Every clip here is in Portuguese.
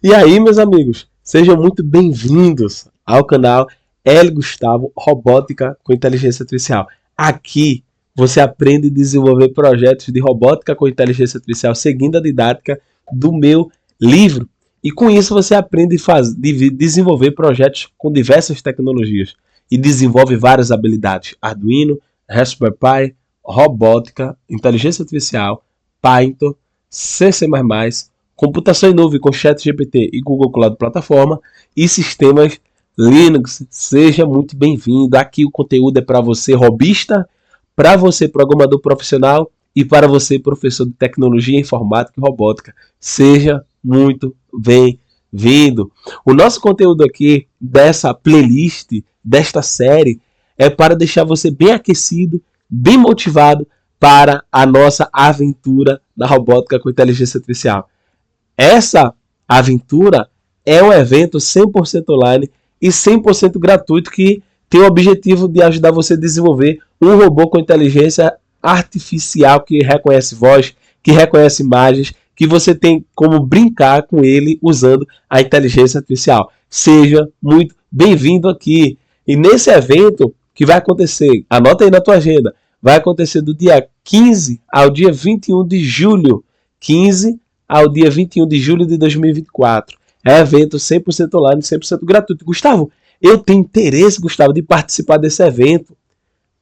E aí, meus amigos, sejam muito bem-vindos ao canal L. Gustavo Robótica com Inteligência Artificial. Aqui você aprende a desenvolver projetos de robótica com inteligência artificial seguindo a didática do meu livro. E com isso você aprende a desenvolver projetos com diversas tecnologias e desenvolve várias habilidades: Arduino, Raspberry Pi, robótica, inteligência artificial, Python, C++, computação em nuvem com ChatGPT e Google Cloud Plataforma e sistemas Linux. Seja muito bem-vindo. Aqui o conteúdo é para você robista, para você programador profissional e para você professor de tecnologia, informática e robótica. Seja muito bem-vindo. O nosso conteúdo aqui dessa playlist, desta série, é para deixar você bem aquecido, bem motivado para a nossa aventura na robótica com inteligência artificial. Essa aventura é um evento 100% online e 100% gratuito que tem o objetivo de ajudar você a desenvolver um robô com inteligência artificial que reconhece voz, que reconhece imagens, que você tem como brincar com ele usando a inteligência artificial. Seja muito bem-vindo aqui. E nesse evento que vai acontecer, anota aí na tua agenda, vai acontecer do dia 15 ao dia 21 de julho. 15 ao dia 21 de julho de 2024. É evento 100% online, 100% gratuito. Gustavo, eu tenho interesse, Gustavo, de participar desse evento.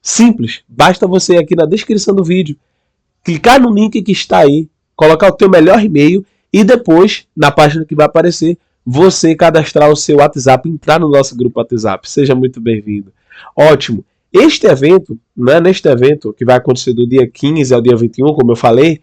Simples, basta você aqui na descrição do vídeo clicar no link que está aí, colocar o teu melhor e-mail e depois, na página que vai aparecer, você cadastrar o seu WhatsApp, entrar no nosso grupo WhatsApp. Seja muito bem-vindo. Ótimo. Este evento, neste evento que vai acontecer do dia 15 ao dia 21, como eu falei,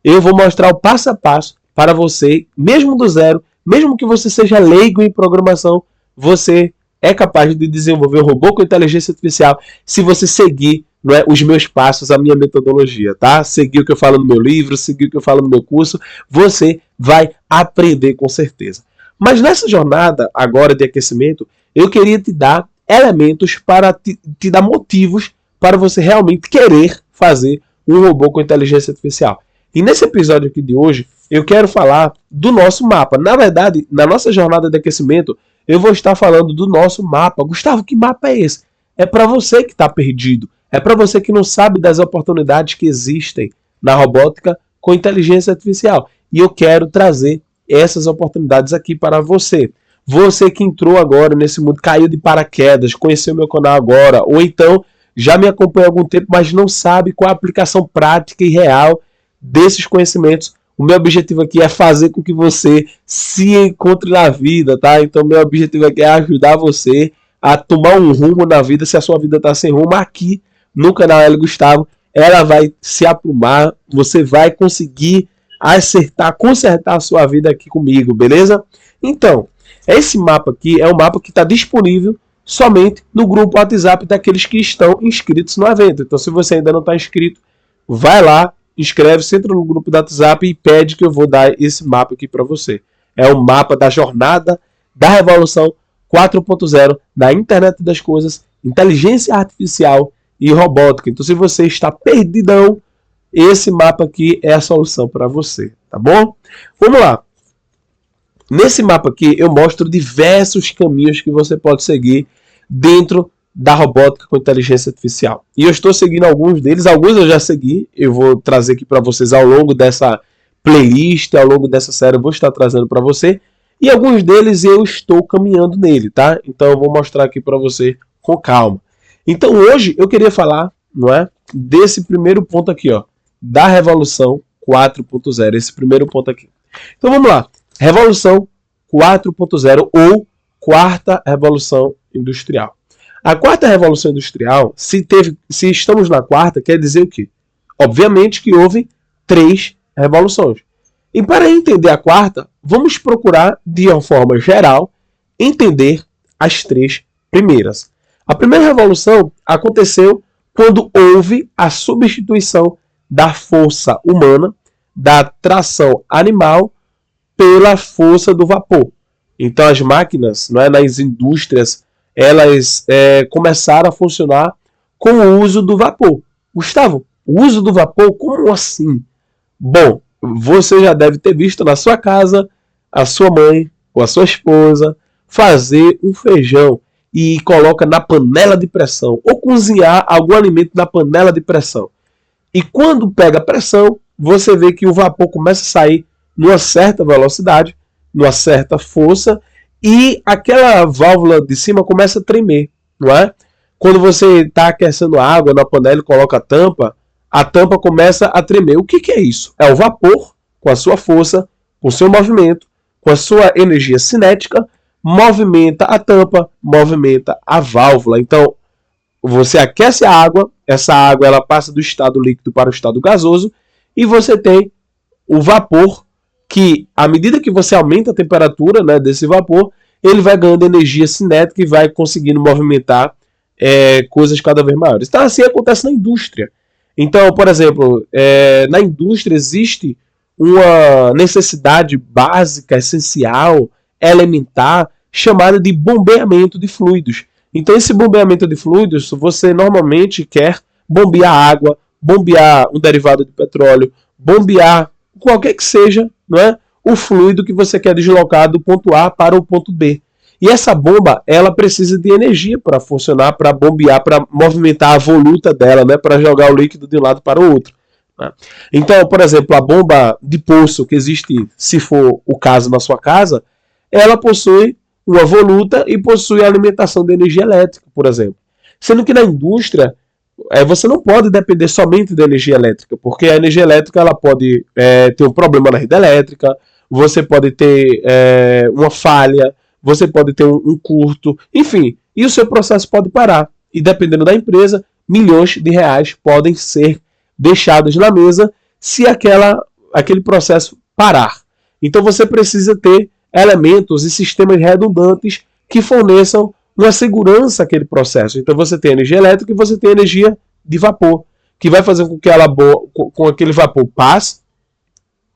eu vou mostrar o passo a passo para você, mesmo do zero, mesmo que você seja leigo em programação, você é capaz de desenvolver um robô com inteligência artificial se você seguir os meus passos, a minha metodologia, tá? Seguir o que eu falo no meu livro, seguir o que eu falo no meu curso, você vai aprender com certeza. Mas nessa jornada agora de aquecimento, eu queria te dar elementos para te dar motivos para você realmente querer fazer um robô com inteligência artificial. E nesse episódio aqui de hoje, eu quero falar do nosso mapa. Na verdade, na nossa jornada de aquecimento, eu vou estar falando do nosso mapa. Gustavo, que mapa é esse? É para você que está perdido. É para você que não sabe das oportunidades que existem na robótica com inteligência artificial. E eu quero trazer essas oportunidades aqui para você. Você que entrou agora nesse mundo, caiu de paraquedas, conheceu meu canal agora, ou então já me acompanha há algum tempo, mas não sabe qual é a aplicação prática e real desses conhecimentos. O meu objetivo aqui é fazer com que você se encontre na vida, tá? Então, meu objetivo aqui é ajudar você a tomar um rumo na vida. Se a sua vida está sem rumo, aqui no canal L. Gustavo, ela vai se aprumar. Você vai conseguir consertar a sua vida aqui comigo, beleza? Então, esse mapa aqui é um mapa que está disponível somente no grupo WhatsApp daqueles que estão inscritos no evento. Então, se você ainda não está inscrito, vai lá, inscreve-se, entra no grupo do WhatsApp e pede que eu vou dar esse mapa aqui para você. É o mapa da jornada da revolução 4.0 na internet das coisas, inteligência artificial e robótica. Então, se você está perdidão, esse mapa aqui é a solução para você, tá bom? Vamos lá. Nesse mapa aqui eu mostro diversos caminhos que você pode seguir dentro da robótica com inteligência artificial. E eu estou seguindo alguns deles, alguns eu já segui, eu vou trazer aqui para vocês ao longo dessa playlist, ao longo dessa série eu vou estar trazendo para você, e alguns deles eu estou caminhando nele, tá? Então eu vou mostrar aqui para você com calma. Então hoje eu queria falar, desse primeiro ponto aqui, ó, da Revolução 4.0, esse primeiro ponto aqui. Então vamos lá, Revolução 4.0 ou Quarta Revolução Industrial. A quarta revolução industrial, se estamos na quarta, quer dizer o quê? Obviamente que houve 3 revoluções. E para entender a quarta, vamos procurar, de uma forma geral, entender as 3 primeiras. A primeira revolução aconteceu quando houve a substituição da força humana, da tração animal, pela força do vapor. Então as máquinas, nas indústrias, elas começaram a funcionar com o uso do vapor. Gustavo, o uso do vapor, como assim? Bom, você já deve ter visto na sua casa a sua mãe, com a sua esposa, fazer um feijão e coloca na panela de pressão, ou cozinhar algum alimento na panela de pressão. E quando pega a pressão, você vê que o vapor começa a sair numa certa velocidade, numa certa força, e aquela válvula de cima começa a tremer, não é? Quando você está aquecendo a água na panela e coloca a tampa começa a tremer. O que é isso? É o vapor, com a sua força, com o seu movimento, com a sua energia cinética, movimenta a tampa, movimenta a válvula. Então, você aquece a água, essa água ela passa do estado líquido para o estado gasoso, e você tem o vapor que, à medida que você aumenta a temperatura, né, desse vapor, ele vai ganhando energia cinética e vai conseguindo movimentar coisas cada vez maiores. Então, assim acontece na indústria. Então, por exemplo, na indústria existe uma necessidade básica, essencial, elementar, chamada de bombeamento de fluidos. Então, esse bombeamento de fluidos, você normalmente quer bombear água, bombear um derivado de petróleo, bombear qualquer que seja, não é, o fluido que você quer deslocar do ponto A para o ponto B. E essa bomba, ela precisa de energia para funcionar, para bombear, para movimentar a voluta dela, né, para jogar o líquido de um lado para o outro. Né? Então, por exemplo, a bomba de poço que existe, se for o caso na sua casa, ela possui uma voluta e possui a alimentação de energia elétrica, por exemplo. Sendo que na indústria, você não pode depender somente da energia elétrica, porque a energia elétrica ela pode ter um problema na rede elétrica, você pode ter uma falha, você pode ter um curto, enfim, e o seu processo pode parar. E dependendo da empresa, milhões de reais podem ser deixados na mesa se aquele processo parar. Então você precisa ter elementos e sistemas redundantes que forneçam uma segurança àquele processo. Então você tem energia elétrica e você tem energia de vapor, que vai fazer com que com aquele vapor passe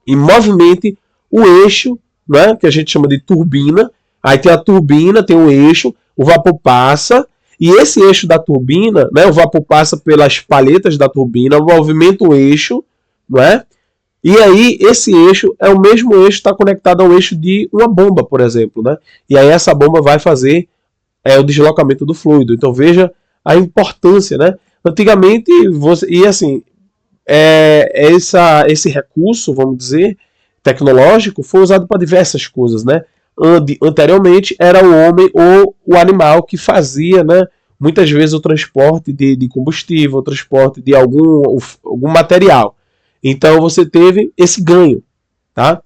e movimente o eixo, né, que a gente chama de turbina. Aí tem a turbina, tem um eixo, o vapor passa, e esse eixo da turbina, né, o vapor passa pelas palhetas da turbina, movimenta o eixo, não é? E aí esse eixo é o mesmo eixo que está conectado ao eixo de uma bomba, por exemplo, né? E aí essa bomba vai fazer o deslocamento do fluido. Então veja a importância, né? Antigamente, esse recurso, vamos dizer, tecnológico, foi usado para diversas coisas, né? Anteriormente era o homem ou o animal que fazia, né, muitas vezes o transporte de combustível, o transporte de algum material. Então você teve esse ganho, tá?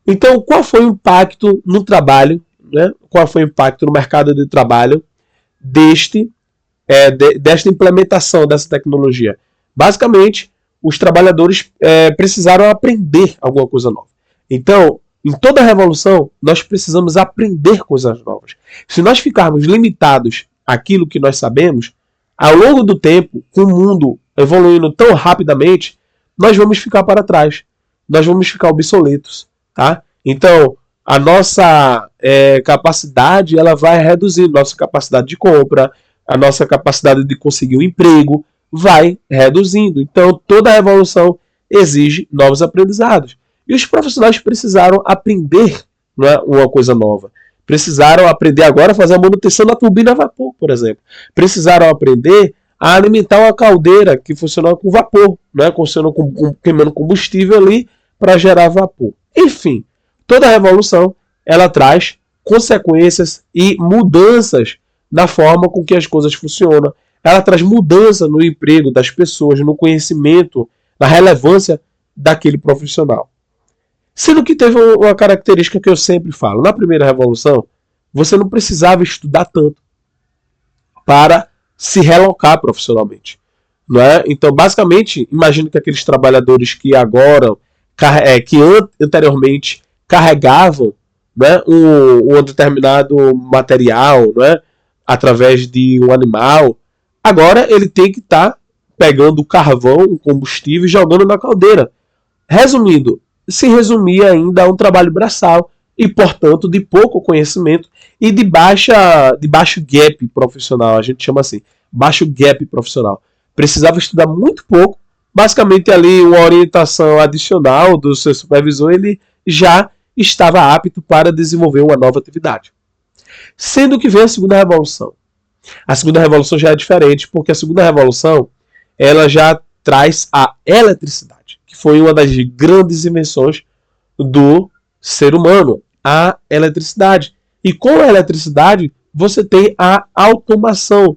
Então qual foi o impacto no trabalho, né? Qual foi o impacto no mercado de trabalho desta implementação dessa tecnologia? Basicamente, os trabalhadores precisaram aprender alguma coisa nova. Então, em toda revolução, nós precisamos aprender coisas novas. Se nós ficarmos limitados àquilo que nós sabemos, ao longo do tempo, com o mundo evoluindo tão rapidamente, nós vamos ficar para trás. Nós vamos ficar obsoletos. Tá? Então, a nossa capacidade ela vai reduzir. Nossa capacidade de compra, a nossa capacidade de conseguir um emprego vai reduzindo. Então, toda revolução exige novos aprendizados. E os profissionais precisaram aprender, não é, uma coisa nova. Precisaram aprender agora a fazer a manutenção da turbina a vapor, por exemplo. Precisaram aprender a alimentar uma caldeira que funciona com vapor, né? Funciona queimando combustível ali para gerar vapor. Enfim, toda revolução ela traz consequências e mudanças na forma com que as coisas funcionam. Ela traz mudança no emprego das pessoas, no conhecimento, na relevância daquele profissional. Sendo que teve uma característica que eu sempre falo. Na primeira revolução, você não precisava estudar tanto para se relocar profissionalmente. Não é? Então, basicamente, imagino que aqueles trabalhadores que agora, que anteriormente carregavam, né, um determinado material, né, através de um animal, agora ele tem que estar pegando o carvão, o combustível e jogando na caldeira. Resumindo, se resumia ainda a um trabalho braçal e, portanto, de pouco conhecimento e de baixo gap profissional, a gente chama assim, baixo gap profissional. Precisava estudar muito pouco, basicamente ali uma orientação adicional do seu supervisor, ele já estava apto para desenvolver uma nova atividade. Sendo que vem a segunda revolução. A segunda revolução já é diferente, porque a segunda revolução ela já traz a eletricidade, que foi uma das grandes invenções do ser humano, a eletricidade. E com a eletricidade, você tem a automação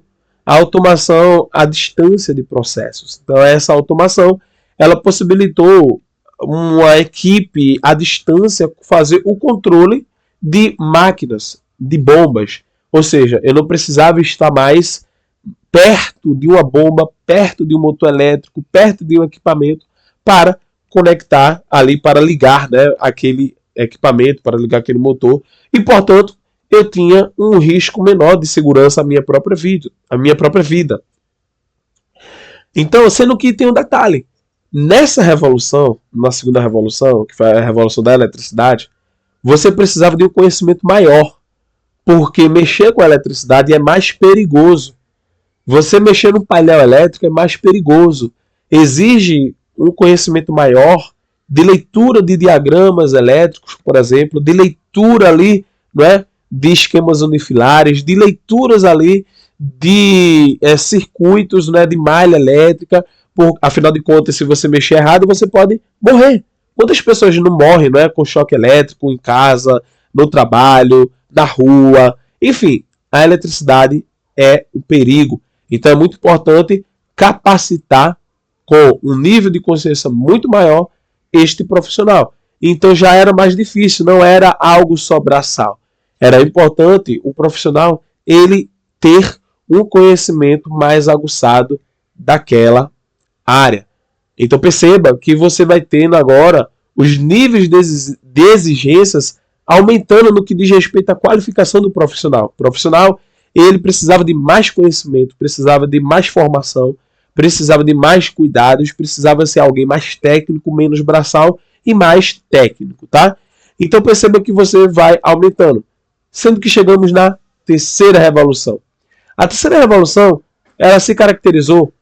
à distância de processos. Então, essa automação, ela possibilitou uma equipe à distância fazer o controle de máquinas, de bombas. Ou seja, eu não precisava estar mais perto de uma bomba, perto de um motor elétrico, perto de um equipamento para conectar ali, para ligar, né, aquele equipamento, para ligar aquele motor. E, portanto, eu tinha um risco menor de segurança à minha própria vida. Então, sendo que tem um detalhe. Nessa revolução, na segunda revolução, que foi a revolução da eletricidade, você precisava de um conhecimento maior, porque mexer com a eletricidade é mais perigoso. Você mexer no painel elétrico é mais perigoso. Exige um conhecimento maior de leitura de diagramas elétricos, por exemplo, de leitura ali, não é, de esquemas unifilares, de leituras ali de circuitos, né, de malha elétrica. Afinal de contas, se você mexer errado, você pode morrer. Quantas pessoas não morrem, não é, com choque elétrico em casa, no trabalho, na rua? Enfim, a eletricidade é um perigo. Então é muito importante capacitar com um nível de consciência muito maior este profissional. Então já era mais difícil, não era algo só braçal. Era importante o profissional ele ter um conhecimento mais aguçado daquela área. Então perceba que você vai tendo agora os níveis de exigências aumentando no que diz respeito à qualificação do profissional. O profissional ele precisava de mais conhecimento, precisava de mais formação, precisava de mais cuidados, precisava ser alguém mais técnico, menos braçal e mais técnico, tá? Então perceba que você vai aumentando, sendo que chegamos na terceira revolução. A terceira revolução, ela se caracterizou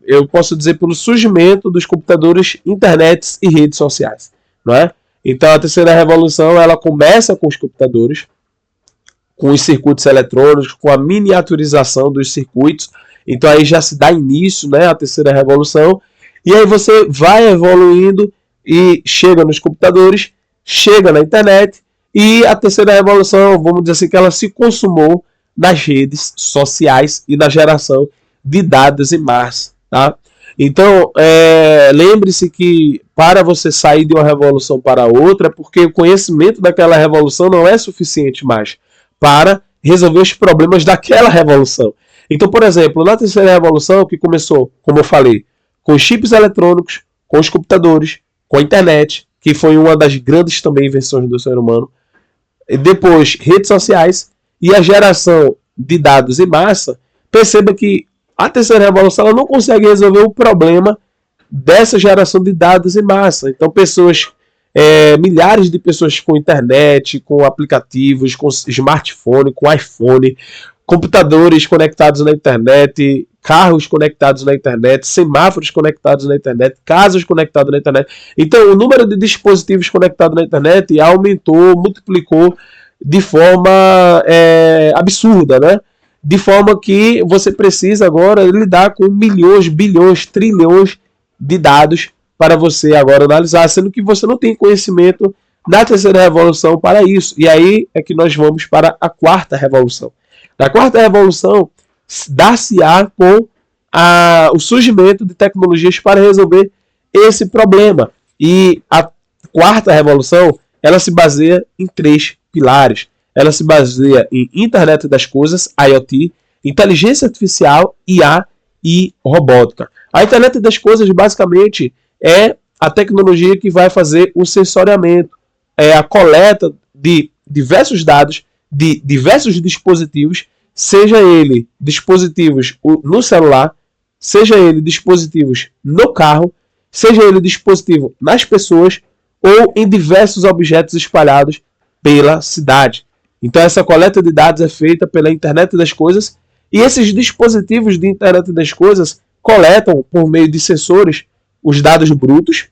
eu posso dizer, pelo surgimento dos computadores, internets e redes sociais, não é? Então a terceira revolução, ela começa com os computadores, com os circuitos eletrônicos, com a miniaturização dos circuitos. Então aí já se dá início, né, à terceira revolução. E aí você vai evoluindo e chega nos computadores, chega na internet. E a terceira revolução, vamos dizer assim, que ela se consumou nas redes sociais e na geração de dados em massa. Tá? Então, lembre-se que para você sair de uma revolução para outra, é porque o conhecimento daquela revolução não é suficiente mais para resolver os problemas daquela revolução. Então, por exemplo, na terceira revolução, que começou, como eu falei, com os chips eletrônicos, com os computadores, com a internet, que foi uma das grandes também invenções do ser humano, e depois redes sociais e a geração de dados em massa, perceba que a terceira revolução ela não consegue resolver o problema dessa geração de dados em massa. Então, milhares de pessoas com internet, com aplicativos, com smartphone, com iPhone, computadores conectados na internet, carros conectados na internet, semáforos conectados na internet, casas conectadas na internet. Então, o número de dispositivos conectados na internet aumentou, multiplicou de forma absurda, né? De forma que você precisa agora lidar com milhões, bilhões, trilhões de dados para você agora analisar, sendo que você não tem conhecimento na terceira revolução para isso. E aí é que nós vamos para a quarta revolução. Na quarta revolução, dar-se-á com o surgimento de tecnologias para resolver esse problema. E a quarta revolução, ela se baseia em 3 pilares. Ela se baseia em Internet das Coisas, IoT, inteligência artificial, IA e robótica. A Internet das Coisas, basicamente, é a tecnologia que vai fazer o sensoriamento, é a coleta de diversos dados de diversos dispositivos, seja ele dispositivos no celular, seja ele dispositivos no carro, seja ele dispositivo nas pessoas ou em diversos objetos espalhados pela cidade. Então essa coleta de dados é feita pela Internet das Coisas e esses dispositivos de Internet das Coisas coletam por meio de sensores os dados brutos,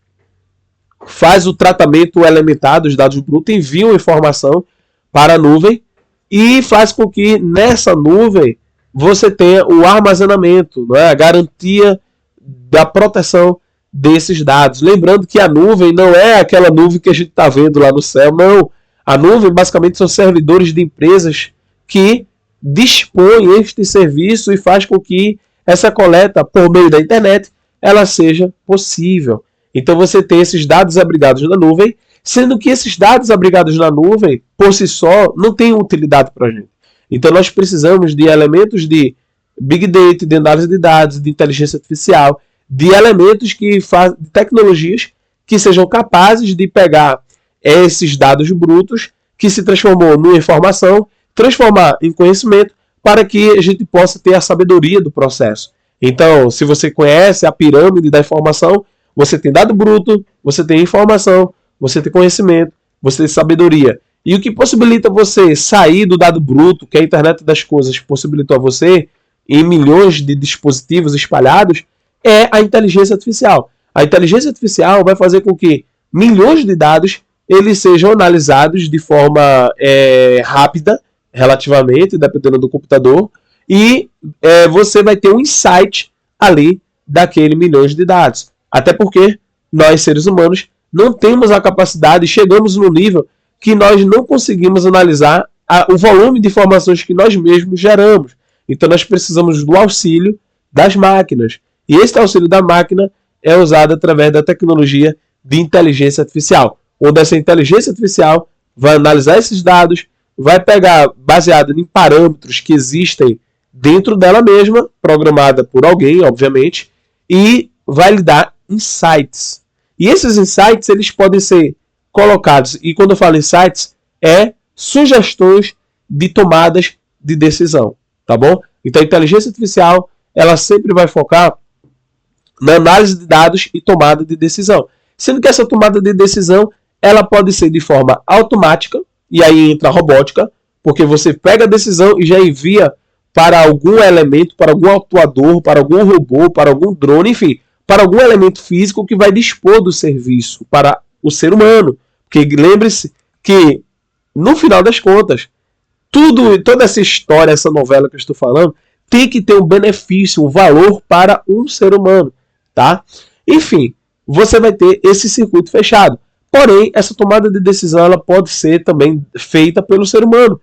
faz o tratamento elementar dos dados brutos, envia uma informação para a nuvem e faz com que nessa nuvem você tenha o armazenamento, não é? A garantia da proteção desses dados. Lembrando que a nuvem não é aquela nuvem que a gente está vendo lá no céu, não. A nuvem basicamente são servidores de empresas que dispõem este serviço e faz com que essa coleta por meio da internet ela seja possível. Então você tem esses dados abrigados na nuvem, sendo que esses dados abrigados na nuvem, por si só, não têm utilidade para a gente. Então nós precisamos de elementos de Big Data, de análise de dados, de inteligência artificial, de elementos que fazem, de tecnologias que sejam capazes de pegar esses dados brutos que se transformou numa informação, transformar em conhecimento para que a gente possa ter a sabedoria do processo. Então, se você conhece a pirâmide da informação, você tem dado bruto, você tem informação, você tem conhecimento, você tem sabedoria. E o que possibilita você sair do dado bruto, que a internet das coisas possibilitou a você, em milhões de dispositivos espalhados, é a inteligência artificial. A inteligência artificial vai fazer com que milhões de dados eles sejam analisados de forma rápida, relativamente, dependendo do computador, e você vai ter um insight ali daquele milhões de dados. Até porque nós, seres humanos, não temos a capacidade, chegamos no nível que nós não conseguimos analisar o volume de informações que nós mesmos geramos. Então nós precisamos do auxílio das máquinas. E esse auxílio da máquina é usado através da tecnologia de inteligência artificial, onde essa inteligência artificial vai analisar esses dados, vai pegar baseado em parâmetros que existem dentro dela mesma, programada por alguém, obviamente, e vai lhe dar insights. E esses insights eles podem ser colocados, e quando eu falo insights, sugestões de tomadas de decisão, tá bom? Então a inteligência artificial, ela sempre vai focar na análise de dados e tomada de decisão. Sendo que essa tomada de decisão, ela pode ser de forma automática, e aí entra a robótica, porque você pega a decisão e já envia para algum elemento, para algum atuador, para algum robô, para algum drone, enfim, para algum elemento físico que vai dispor do serviço para o ser humano. Porque lembre-se que, no final das contas, toda essa história, essa novela que eu estou falando, tem que ter um benefício, um valor para um ser humano, tá? Enfim, você vai ter esse circuito fechado. Porém, essa tomada de decisão ela pode ser também feita pelo ser humano.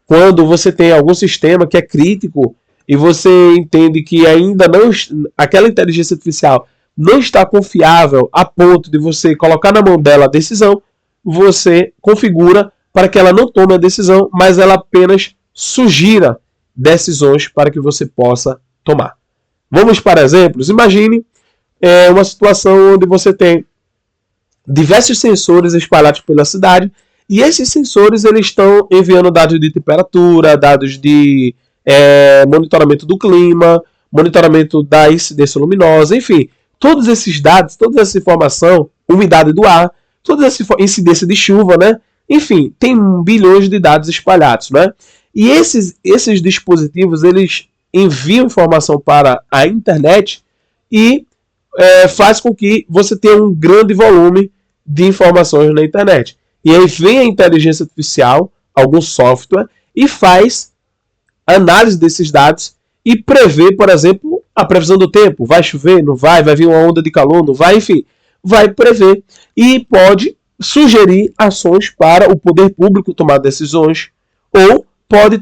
Quando você tem algum sistema que é crítico e você entende que ainda não, aquela inteligência artificial não está confiável a ponto de você colocar na mão dela a decisão, você configura para que ela não tome a decisão, mas ela apenas sugira decisões para que você possa tomar. Vamos para exemplos. Imagine uma situação onde você tem diversos sensores espalhados pela cidade e esses sensores eles estão enviando dados de temperatura, dados de monitoramento do clima, monitoramento da incidência luminosa, enfim, todos esses dados, toda essa informação, umidade do ar, toda essa incidência de chuva, né? Enfim, tem bilhões de dados espalhados, né? E esses dispositivos eles enviam informação para a internet e faz com que você tenha um grande volume de informações na internet. E aí vem a inteligência artificial, algum software, e faz análise desses dados e prevê, por exemplo, a previsão do tempo. Vai chover? Não vai? Vai vir uma onda de calor? Não vai? Enfim, vai prever e pode sugerir ações para o poder público tomar decisões ou pode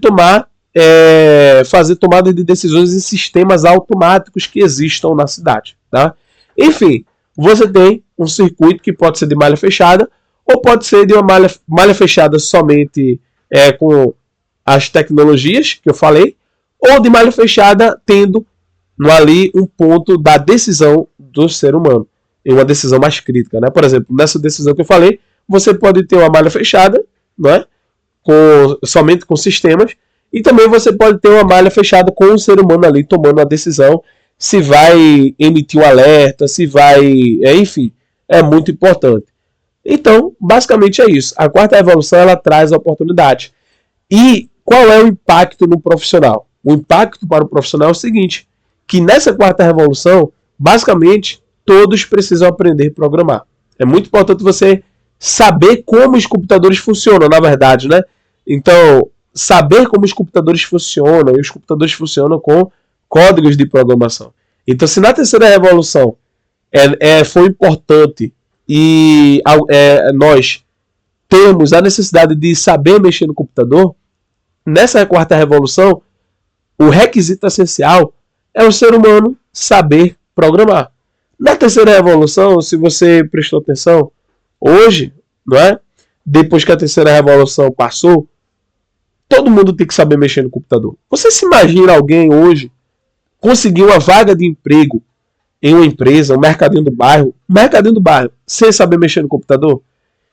fazer tomada de decisões em sistemas automáticos que existam na cidade, tá? Enfim, você tem um circuito que pode ser de malha fechada ou pode ser de uma malha fechada somente com as tecnologias que eu falei, ou de malha fechada tendo ali um ponto da decisão do ser humano, em uma decisão mais crítica, né? Por exemplo, nessa decisão que eu falei, você pode ter uma malha fechada, não é? Somente com sistemas, e também você pode ter uma malha fechada com o ser humano ali tomando a decisão, se vai emitir um alerta, se vai... enfim, é muito importante. Então, basicamente é isso. A quarta evolução, ela traz a oportunidade. E qual é o impacto no profissional? O impacto para o profissional é o seguinte, que nessa quarta revolução, basicamente, todos precisam aprender a programar. É muito importante você saber como os computadores funcionam, na verdade, né? Então, saber como os computadores funcionam, e os computadores funcionam com códigos de programação. Então, se na terceira revolução foi importante e nós temos a necessidade de saber mexer no computador, nessa quarta revolução, o requisito essencial é o ser humano saber programar. Na terceira revolução, se você prestou atenção, hoje, não é? Depois que a terceira revolução passou, todo mundo tem que saber mexer no computador. Você se imagina alguém hoje conseguir uma vaga de emprego em uma empresa, um mercadinho do bairro, sem saber mexer no computador?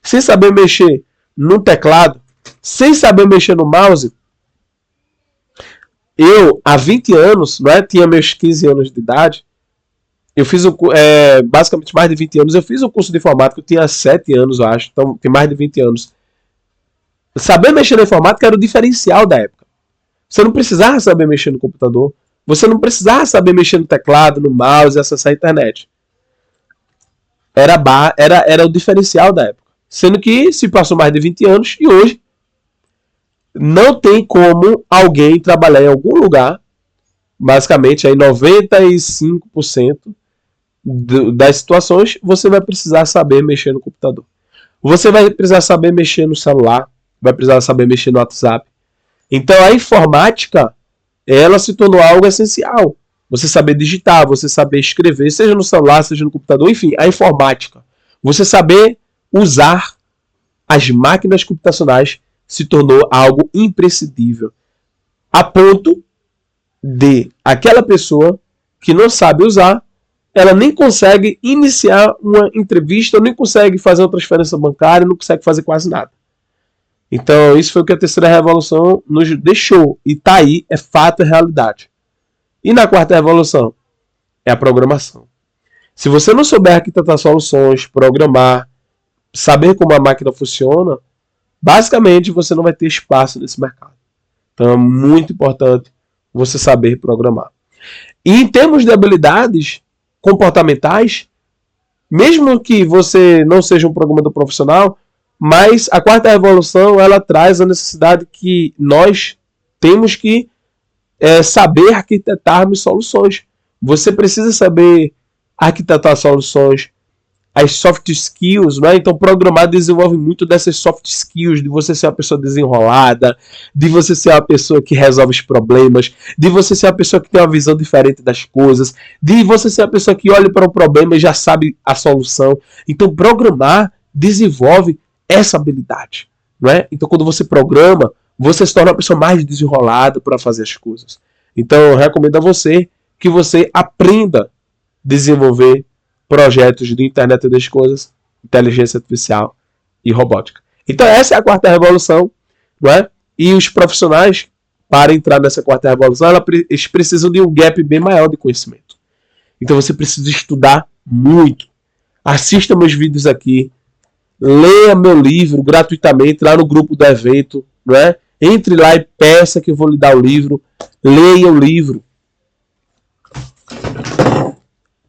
Sem saber mexer no teclado? Sem saber mexer no mouse? Eu, há 20 anos, não é? Tinha meus 15 anos de idade, eu fiz basicamente mais de 20 anos, eu fiz um curso de informática, eu tinha 7 anos, eu acho, então tem mais de 20 anos. Saber mexer na informática era o diferencial da época. Você não precisava saber mexer no computador, você não precisava saber mexer no teclado, no mouse e acessar a internet. Era o diferencial da época. Sendo que se passou mais de 20 anos e hoje não tem como alguém trabalhar em algum lugar, basicamente aí 95% das situações, você vai precisar saber mexer no computador. Você vai precisar saber mexer no celular, vai precisar saber mexer no WhatsApp. Então a informática, ela se tornou algo essencial. Você saber digitar, você saber escrever, seja no celular, seja no computador, enfim, a informática. Você saber usar as máquinas computacionais se tornou algo imprescindível. A ponto de aquela pessoa que não sabe usar, ela nem consegue iniciar uma entrevista, nem consegue fazer uma transferência bancária, não consegue fazer quase nada. Então, isso foi o que a terceira revolução nos deixou. E tá aí, é fato, é realidade. E na quarta revolução? É a programação. Se você não souber arquitetar soluções, programar, saber como a máquina funciona, basicamente você não vai ter espaço nesse mercado. Então é muito importante você saber programar. E em termos de habilidades comportamentais, mesmo que você não seja um programador profissional, mas a quarta revolução ela traz a necessidade que nós temos que saber arquitetarmos soluções. Você precisa saber arquitetar soluções, as soft skills, né? Então programar desenvolve muito dessas soft skills, de você ser uma pessoa desenrolada, de você ser uma pessoa que resolve os problemas, de você ser uma pessoa que tem uma visão diferente das coisas, de você ser uma pessoa que olha para um problema e já sabe a solução. Então programar desenvolve essa habilidade, não é? Então quando você programa, você se torna uma pessoa mais desenrolada para fazer as coisas. Então eu recomendo a você que você aprenda a desenvolver projetos de internet das coisas, inteligência artificial e robótica. Então essa é a quarta revolução, não é? E os profissionais, para entrar nessa quarta revolução, eles precisam de um gap bem maior de conhecimento. Então você precisa estudar muito. Assista meus vídeos aqui, leia meu livro gratuitamente lá no grupo do evento, não é? Entre lá e peça que eu vou lhe dar o livro, leia o livro.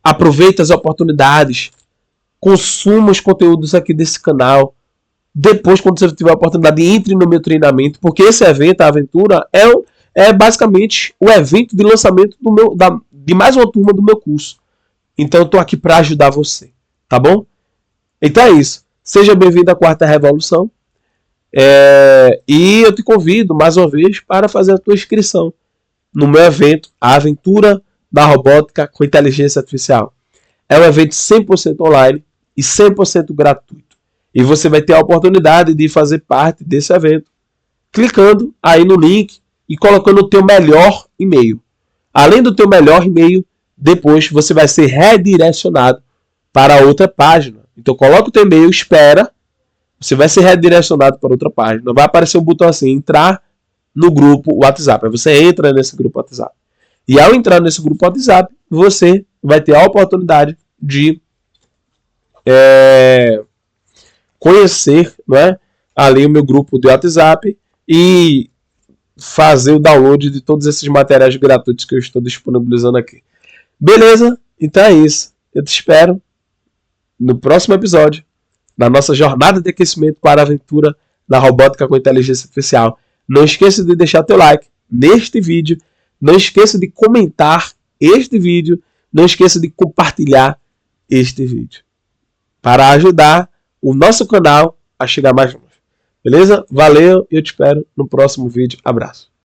Aproveite as oportunidades, consuma os conteúdos aqui desse canal. Depois, quando você tiver a oportunidade, entre no meu treinamento, porque esse evento, a aventura, é basicamente o evento de lançamento de mais uma turma do meu curso. Então eu estou aqui para ajudar você, tá bom? Então é isso. Seja bem-vindo à quarta revolução. E eu te convido mais uma vez para fazer a tua inscrição no meu evento, a aventura da robótica com inteligência artificial. É um evento 100% online e 100% gratuito. E você vai ter a oportunidade de fazer parte desse evento clicando aí no link e colocando o teu melhor e-mail. Além do teu melhor e-mail, depois você vai ser redirecionado para outra página. Então coloca o teu e-mail, espera, você vai ser redirecionado para outra página. Vai aparecer um botão assim, entrar no grupo WhatsApp. Aí você entra nesse grupo WhatsApp. E ao entrar nesse grupo WhatsApp, você vai ter a oportunidade de conhecer, não é, ali o meu grupo de WhatsApp e fazer o download de todos esses materiais gratuitos que eu estou disponibilizando aqui. Beleza? Então é isso. Eu te espero. no próximo episódio, na nossa jornada de aquecimento para a aventura da robótica com inteligência artificial. Não esqueça de deixar teu like neste vídeo, não esqueça de comentar este vídeo, não esqueça de compartilhar este vídeo, para ajudar o nosso canal a chegar mais longe. Beleza? Valeu e eu te espero no próximo vídeo. Abraço.